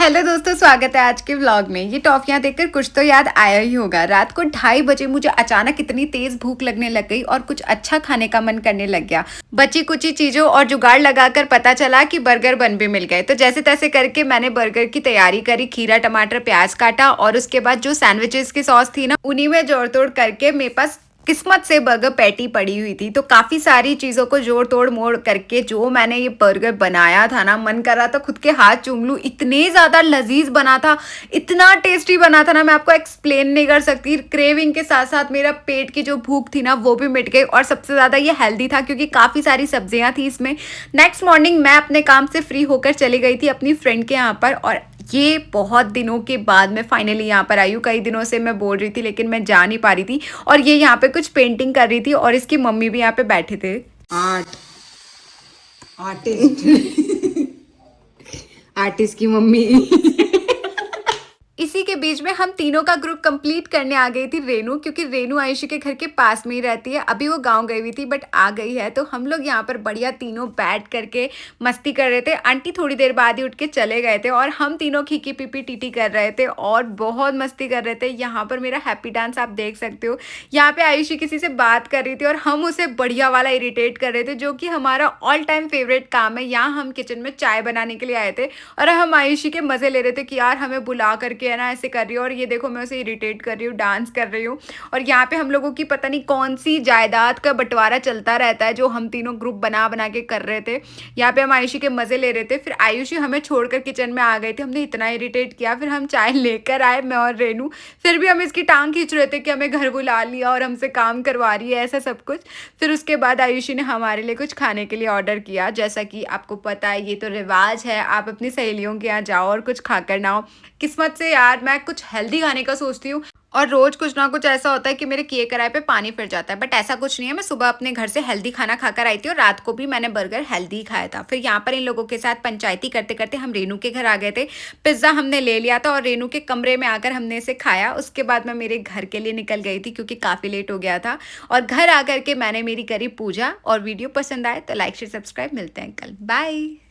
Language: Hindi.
हेलो दोस्तों, स्वागत है आज के व्लॉग में। ये टॉफियां देखकर कुछ तो याद आया ही होगा। रात को 2:30 बजे मुझे अचानक इतनी तेज भूख लगने लग गई और कुछ अच्छा खाने का मन करने लग गया। बची कुची चीजों और जुगाड़ लगाकर पता चला कि बर्गर बन भी मिल गए। तो जैसे तैसे करके मैंने बर्गर की तैयारी करी, खीरा टमाटर प्याज काटा और उसके बाद जो सैंडविचेस की सॉस थी ना, उन्हीं में जोड़ तोड़ करके मेरे पास किस्मत से बर्गर पैटी पड़ी हुई थी। तो काफ़ी सारी चीज़ों को जोड़ तोड़ मोड़ करके जो मैंने ये बर्गर बनाया था ना, मन कर रहा था खुद के हाथ चूम लूँ। इतने ज़्यादा लजीज बना था, इतना टेस्टी बना था ना, मैं आपको एक्सप्लेन नहीं कर सकती। क्रेविंग के साथ साथ मेरा पेट की जो भूख थी ना, वो भी मिट गई। और सबसे ज़्यादा ये हेल्दी था क्योंकि काफ़ी सारी सब्जियां थी इसमें। नेक्स्ट मॉर्निंग मैं अपने काम से फ्री होकर चली गई थी अपनी फ्रेंड के यहाँ पर, और ये बहुत दिनों के बाद मैं फाइनली यहाँ पर आई हूँ। कई दिनों से मैं बोल रही थी लेकिन मैं जा नहीं पा रही थी। और ये यहाँ पे कुछ पेंटिंग कर रही थी और इसकी मम्मी भी यहाँ पे बैठे थे। आर्टिस्ट आर्टिस्ट की मम्मी। इसी के बीच में हम तीनों का ग्रुप कंप्लीट करने आ गई थी रेनू, क्योंकि रेनू आयुषी के घर के पास में ही रहती है। अभी वो गांव गई हुई थी बट आ गई है। तो हम लोग यहाँ पर बढ़िया तीनों बैठ करके मस्ती कर रहे थे। आंटी थोड़ी देर बाद ही उठ के चले गए थे और हम तीनों खीकी पीपी टीटी कर रहे थे और बहुत मस्ती कर रहे थे। यहाँ पर मेरा हैप्पी डांस आप देख सकते हो। यहाँ पे आयुषी किसी से बात कर रही थी और हम उसे बढ़िया वाला इरिटेट कर रहे थे, जो कि हमारा ऑल टाइम फेवरेट काम है। यहाँ हम किचन में चाय बनाने के लिए आए थे और हम आयुषी के मजे ले रहे थे कि यार हमें बुला करके है ना ऐसे कर रही हूँ, और ये देखो मैं उसे इरिटेट कर रही हूँ, डांस कर रही हूँ। और यहाँ पे हम लोगों की पता नहीं कौन सी जायदाद का बंटवारा चलता रहता है, जो हम तीनों ग्रुप बना बना के कर रहे थे। यहाँ पे हम आयुषी के मजे ले रहे थे। फिर आयुषी हमें छोड़कर किचन में आ गई थी। हमने इतना इरिटेट किया, फिर हम चाय लेकर आए मैं और रेनू। फिर भी हम इसकी टांग खींच रहे थे कि हमें घर बुला लिया और हमसे काम करवा रही है, ऐसा सब कुछ। फिर उसके बाद आयुषी ने हमारे लिए कुछ खाने के लिए ऑर्डर किया। जैसा कि आपको पता है, ये तो रिवाज है, आप अपनी सहेलियों के यहाँ जाओ और कुछ खाकर ना आओ। किस्मत से यार मैं कुछ हेल्दी खाने का सोचती हूँ और रोज कुछ ना कुछ ऐसा होता है कि मेरे किए कराए पे पानी फिर जाता है। बट ऐसा कुछ नहीं है। मैं सुबह अपने घर से हेल्दी खाना खाकर आई थी और रात को भी मैंने बर्गर हेल्दी खाया था। फिर यहाँ पर इन लोगों के साथ पंचायती करते करते हम रेनू के घर आ गए थे। पिज्ज़ा हमने ले लिया था और रेनू के कमरे में आकर हमने इसे खाया। उसके बाद मैं मेरे घर के लिए निकल गई थी क्योंकि काफ़ी लेट हो गया था। और घर आकर के मैंने मेरी करी पूजा। और वीडियो पसंद आए तो लाइक शेयर सब्सक्राइब। मिलते हैं कल, बाय।